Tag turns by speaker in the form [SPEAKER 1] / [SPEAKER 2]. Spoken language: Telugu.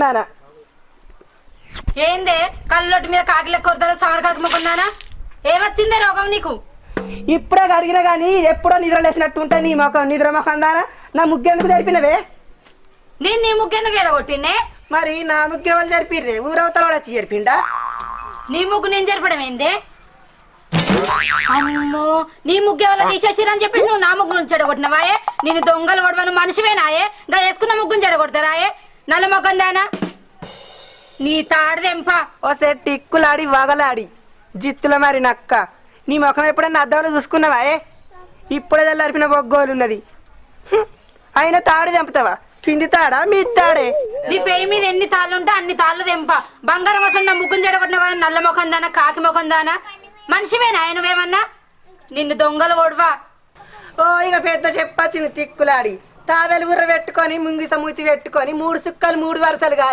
[SPEAKER 1] చేస్తానా
[SPEAKER 2] ఏందే కళ్ళొట్టి మీద కాకిల కొరతలు సమరకాకి మొక్కున్నానా ఏమొచ్చిందే రోగం నీకు
[SPEAKER 1] ఇప్పుడే అడిగినా కానీ ఎప్పుడో నిద్ర లేచినట్టు ఉంటే నీ మొఖం నిద్ర మొఖం దానా నా ముగ్గెందుకు జరిపినవే
[SPEAKER 2] నేను నీ ముగ్గెందుకు ఎడగొట్టినే
[SPEAKER 1] మరి నా ముగ్గు ఎవరు జరిపిర్రే ఊరవతల వచ్చి జరిపిండా
[SPEAKER 2] నీ ముగ్గు నేను జరపడం ఏందే అమ్మో నీ ముగ్గు ఎవరో తీసేసిరని చెప్పేసి నువ్వు నా ముగ్గు నుంచి చెడగొట్టినవాయే నేను దొంగలు పడవను మనిషివేనాయే గా వేసుకున్న ముగ్గుని చెడగొడతారాయే నల్ల మొఖం దానా నీ తాడదెంప
[SPEAKER 1] ఓసే టిక్కులాడి వగలాడి జిత్తుల మరి నక్క నీ ముఖం ఎప్పుడన్నా అద్దంలో చూసుకున్నావా ఇప్పుడే తెల్లారిపిన బొగ్గోలున్నది అయినా తాడు తెంపుతావా కింది తాడా మీ తాడే
[SPEAKER 2] నీ పేయి మీద ఎన్ని తాళ్ళు ఉంటే అన్ని తాళ్ళు తెంప బంగారం అసలు నా ముగ్గుని చెడగొట్టిన కదా నల్ల ముఖం దానా కాకి ముఖం దానా మనిషివేనా నువ్వేమన్నా నిన్ను దొంగలు ఓడవా
[SPEAKER 1] ఓ ఇక పెద్ద చెప్పొచ్చింది తిక్కులాడి తావెలు ఉర్ర పెట్టుకొని ముంగిస మూతి పెట్టుకొని 3 సుక్కలు 3 వరుసలుగా